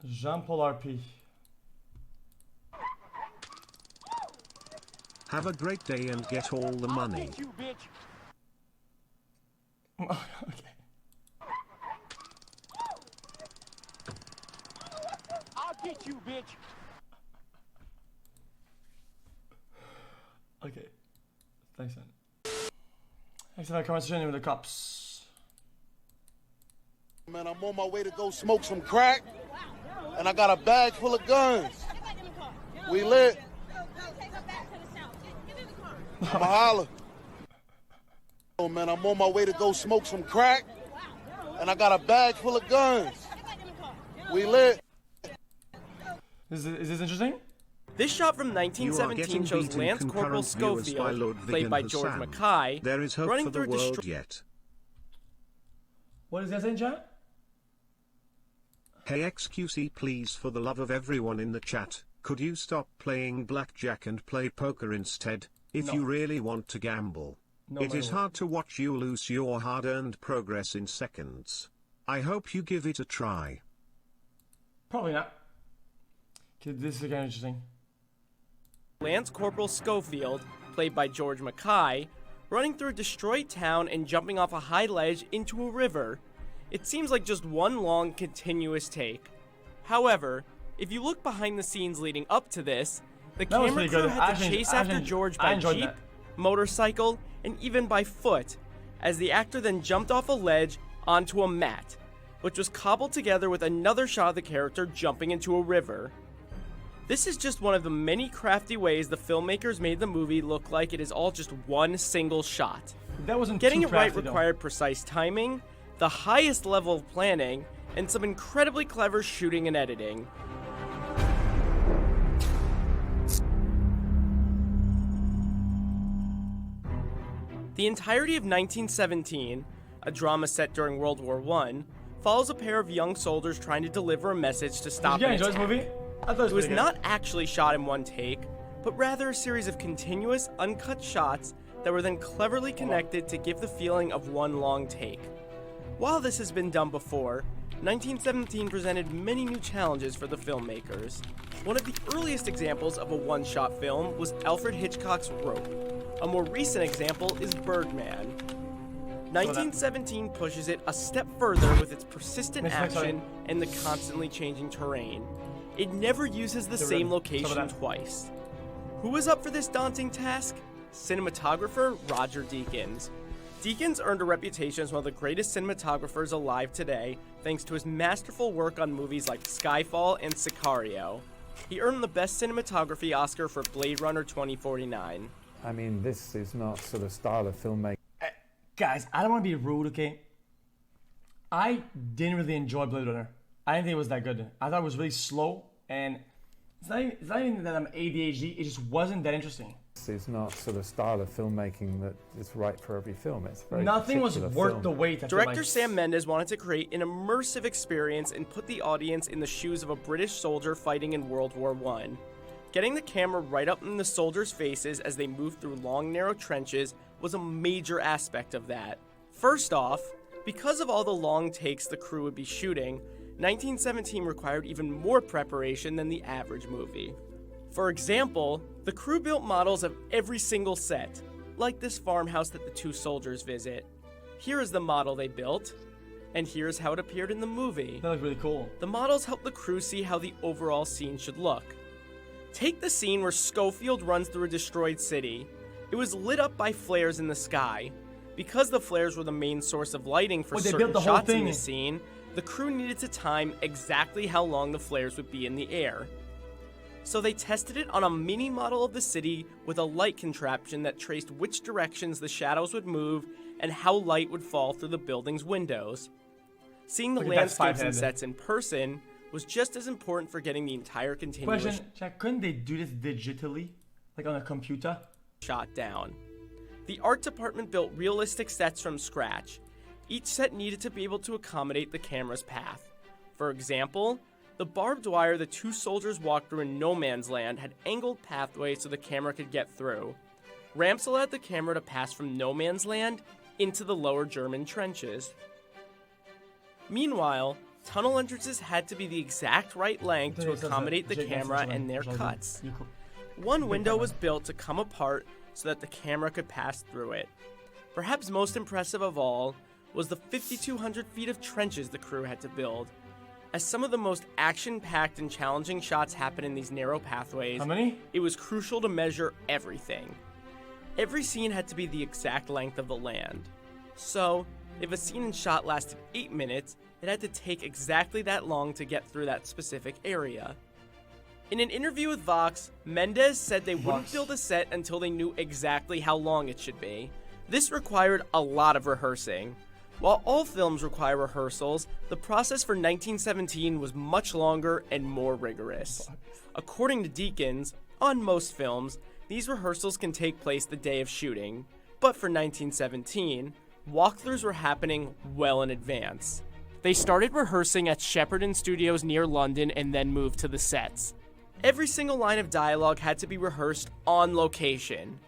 Jean-Paul RP. Have a great day and get all the money. You bitch. Okay. I'll get you, bitch. Okay. Thanks, man. Thanks for that conversation with the cops. Man, I'm on my way to go smoke some crack, and I got a bag full of guns. We lit. I'ma holler. Oh man, I'm on my way to go smoke some crack, and I got a bag full of guns. We lit. Is this interesting? This shot from 1917 shows Lance Corporal Schofield, played by George Mackay, There is hope running for the through a world yet. What is that saying, chat? Hey xQc, please, for the love of everyone in the chat, could you stop playing blackjack and play poker instead, if you really want to gamble? No, it is hard to watch you lose your hard-earned progress in seconds. I hope you give it a try. Probably not. Okay, this is kind of interesting. Lance Corporal Schofield, played by George Mackay, running through a destroyed town and jumping off a high ledge into a river. It seems like just one long, continuous take. However, if you look behind the scenes leading up to this, the camera crew had to chase after George by jeep, motorcycle, and even by foot, as the actor then jumped off a ledge onto a mat, which was cobbled together with another shot of the character jumping into a river. This is just one of the many crafty ways the filmmakers made the movie look like it is all just one single shot. That wasn't Getting too it right crafty, required precise timing, the highest level of planning, and some incredibly clever shooting and editing. The entirety of 1917, a drama set during World War I, follows a pair of young soldiers trying to deliver a message to stop Did an you guys enjoy attack. this movie? I thought It was pretty good. not actually shot in one take, but rather a series of continuous, uncut shots that were then cleverly connected to give the feeling of one long take. While this has been done before, 1917 presented many new challenges for the filmmakers. One of the earliest examples of a one-shot film was Alfred Hitchcock's Rope. A more recent example is Birdman. 1917 pushes it a step further with its persistent action and the constantly changing terrain. It never uses the same location twice. Who was up for this daunting task? Cinematographer Roger Deakins. Deakins earned a reputation as one of the greatest cinematographers alive today, thanks to his masterful work on movies like Skyfall and Sicario. He earned the Best Cinematography Oscar for Blade Runner 2049. I mean, this is not sort of style of filmmaking. Guys, I don't want to be rude, okay? I didn't really enjoy Blade Runner. I didn't think it was that good. I thought it was really slow, and it's not even that I'm ADHD, it just wasn't that interesting. This is not sort of style of filmmaking that is right for every film. It's very Nothing was particular worth film. the wait. I feel Director like. Sam Mendes wanted to create an immersive experience and put the audience in the shoes of a British soldier fighting in World War I. Getting the camera right up in the soldiers' faces as they moved through long, narrow trenches was a major aspect of that. First off, because of all the long takes the crew would be shooting, 1917 required even more preparation than the average movie. For example, the crew built models of every single set, like this farmhouse that the two soldiers visit. Here is the model they built, and here's how it appeared in the movie. That looked really cool. The models help the crew see how the overall scene should look. Take the scene where Schofield runs through a destroyed city. It was lit up by flares in the sky. Because the flares were the main source of lighting for certain shots in the scene, the crew needed to time exactly how long the flares would be in the air. So they tested it on a mini model of the city with a light contraption that traced which directions the shadows would move and how light would fall through the building's windows. Seeing the landscapes and sets in person was just as important for getting the entire continuous Question, Jack, couldn't they do this digitally? Like on a computer? Shot down. The art department built realistic sets from scratch. Each set needed to be able to accommodate the camera's path. For example, the barbed wire the two soldiers walked through in No Man's Land had angled pathways so the camera could get through. Ramps allowed the camera to pass from No Man's Land into the lower German trenches. Meanwhile, Tunnel entrances had to be the exact right length to accommodate the camera and their cuts. One window was built to come apart so that the camera could pass through it. Perhaps most impressive of all was the 5,200 feet of trenches the crew had to build. As some of the most action-packed and challenging shots happen in these narrow pathways, How many? it was crucial to measure everything. Every scene had to be the exact length of the land. So, if a scene and shot lasted 8 minutes, it had to take exactly that long to get through that specific area. In an interview with Vox, Mendes said they wouldn't build a set until they knew exactly how long it should be. This required a lot of rehearsing. While all films require rehearsals, the process for 1917 was much longer and more rigorous. According to Deakins, on most films, these rehearsals can take place the day of shooting, but for 1917, walkthroughs were happening well in advance. They started rehearsing at Shepperton Studios near London and then moved to the sets. Every single line of dialogue had to be rehearsed on location.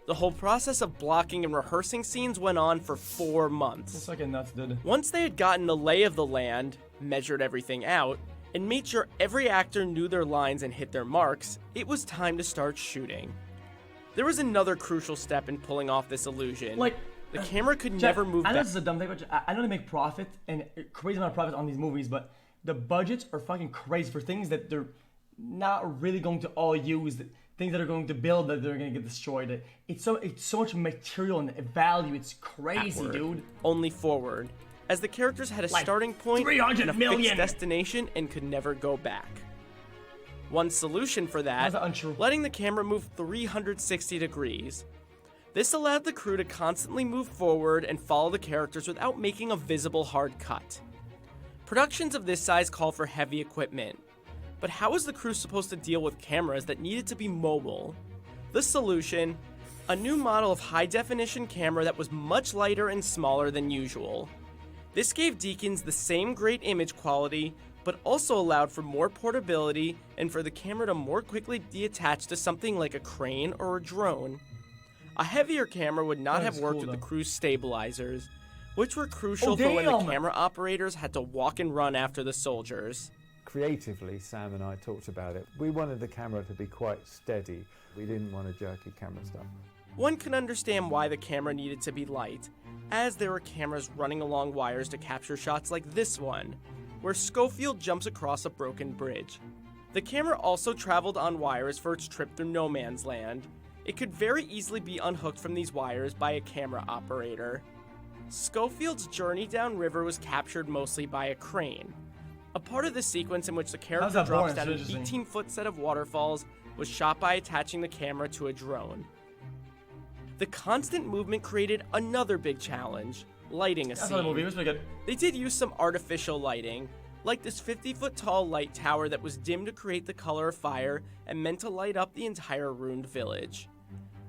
The whole process of blocking and rehearsing scenes went on for 4 months. It's fucking nuts, dude. Once they had gotten the lay of the land, measured everything out, and made sure every actor knew their lines and hit their marks, it was time to start shooting. There was another crucial step in pulling off this illusion. Like, the camera could Jack, never move I know back. this is a dumb thing, but I know they make profit and a crazy amount of profit on these movies, but the budgets are fucking crazy for things that they're not really going to all use. Things that are going to build that they're going to get destroyed. It's so much material and value. It's crazy, Backward. dude. Only forward, as the characters had a starting point 300 and a million. fixed destination and could never go back. One solution for that, How's that untrue? letting the camera move 360 degrees. This allowed the crew to constantly move forward and follow the characters without making a visible hard cut. Productions of this size call for heavy equipment. But how was the crew supposed to deal with cameras that needed to be mobile? The solution, a new model of high-definition camera that was much lighter and smaller than usual. This gave Deakins the same great image quality, but also allowed for more portability and for the camera to more quickly be attached to something like a crane or a drone. A heavier camera would not have worked with the crew's stabilizers, which were crucial for when the camera operators had to walk and run after the soldiers. Creatively, Sam and I talked about it. We wanted the camera to be quite steady. We didn't want a jerky camera stuff. One can understand why the camera needed to be light, as there were cameras running along wires to capture shots like this one, where Schofield jumps across a broken bridge. The camera also traveled on wires for its trip through no man's land. It could very easily be unhooked from these wires by a camera operator. Schofield's journey downriver was captured mostly by a crane. A part of the sequence in which the character drops down an 18-foot set of waterfalls was shot by attaching the camera to a drone. The constant movement created another big challenge, lighting a scene. Movie. It was pretty good. They did use some artificial lighting, like this 50-foot tall light tower that was dimmed to create the color of fire and meant to light up the entire ruined village.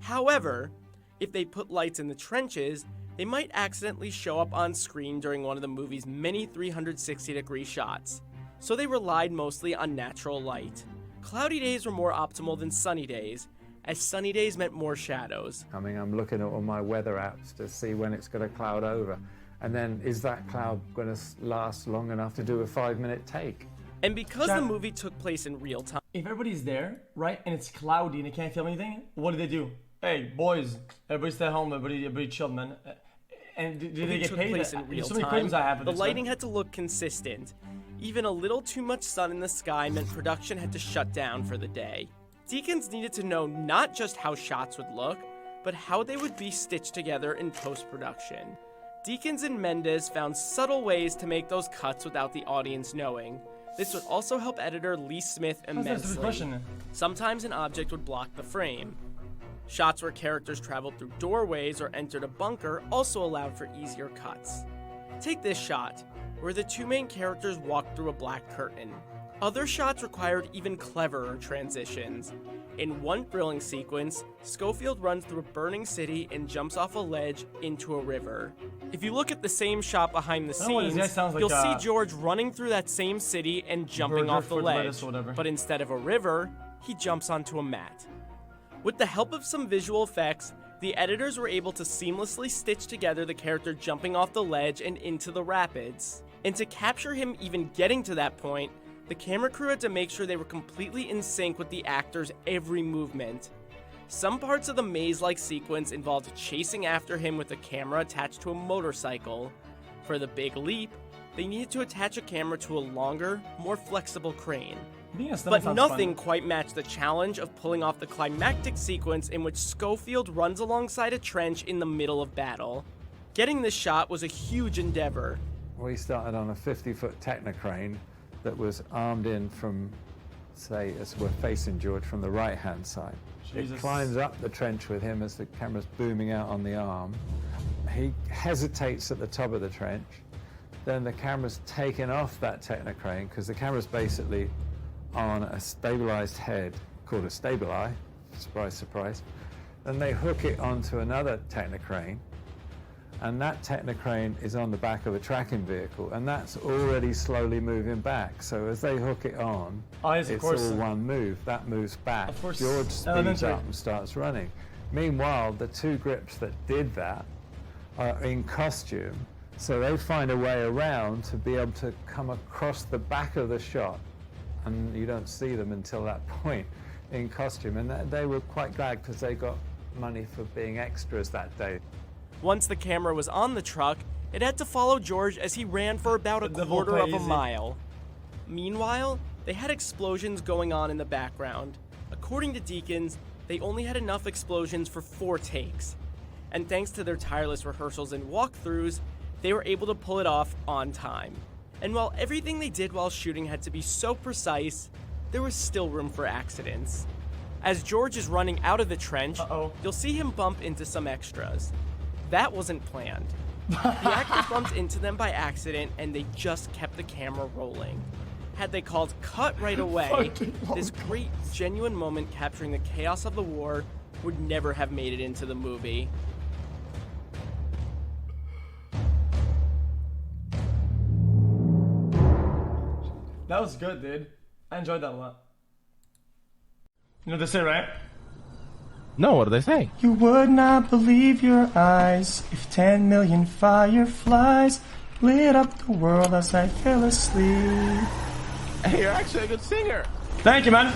However, if they put lights in the trenches, they might accidentally show up on screen during one of the movie's many 360-degree shots, so they relied mostly on natural light. Cloudy days were more optimal than sunny days, as sunny days meant more shadows. I'm looking at all my weather apps to see when it's going to cloud over. And then, is that cloud going to last long enough to do a 5-minute take? And because the movie took place in real time, if everybody's there, right, and it's cloudy and they can't film anything, what do? Hey, boys, everybody stay home, everybody chill, man. And do they get paid? Place in real so many time, questions I have the lighting had to look consistent. Even a little too much sun in the sky meant production had to shut down for the day. Deakins needed to know not just how shots would look, but how they would be stitched together in post-production. Deakins and Mendes found subtle ways to make those cuts without the audience knowing. This would also help editor Lee Smith immensely. Sometimes an object would block the frame. Shots where characters traveled through doorways or entered a bunker also allowed for easier cuts. Take this shot, where the two main characters walked through a black curtain. Other shots required even cleverer transitions. In one thrilling sequence, Schofield runs through a burning city and jumps off a ledge into a river. If you look at the same shot behind the scenes, you'll see George running through that same city and jumping off the ledge, but instead of a river, he jumps onto a mat. With the help of some visual effects, the editors were able to seamlessly stitch together the character jumping off the ledge and into the rapids. And to capture him even getting to that point, the camera crew had to make sure they were completely in sync with the actor's every movement. Some parts of the maze-like sequence involved chasing after him with a camera attached to a motorcycle. For the big leap, they needed to attach a camera to a longer, more flexible crane. But nothing quite matched the challenge of pulling off the climactic sequence in which Schofield runs alongside a trench in the middle of battle. Getting this shot was a huge endeavor. We started on a 50-foot Technocrane that was armed in from, say, as we're facing George, from the right-hand side. Jesus. It climbs up the trench with him as the camera's booming out on the arm. He hesitates at the top of the trench. Then the camera's taken off that Technocrane because the camera's basically on a stabilized head called a Stabili. Surprise, surprise. Then they hook it onto another Technocrane, and that Technocrane is on the back of a tracking vehicle, and that's already slowly moving back. So as they hook it on, it's all one move. That moves back. George speeds up and starts running. Meanwhile, the two grips that did that are in costume, so they find a way around to be able to come across the back of the shot, and you don't see them until that point in costume. And they were quite glad because they got money for being extras that day. Once the camera was on the truck, it had to follow George as he ran for about a quarter of a mile. Meanwhile, they had explosions going on in the background. According to Deakins, they only had enough explosions for 4 takes. And thanks to their tireless rehearsals and walkthroughs, they were able to pull it off on time. And while everything they did while shooting had to be so precise, there was still room for accidents. As George is running out of the trench, you'll see him bump into some extras. That wasn't planned. The actor bumped into them by accident, and they just kept the camera rolling. Had they called cut right away, this great, genuine moment capturing the chaos of the war would never have made it into the movie. That was good, dude. I enjoyed that a lot. You know what they say, right? No, what do they say? You would not believe your eyes if 10 million fireflies lit up the world as I fell asleep. Hey, you're actually a good singer. Thank you, man.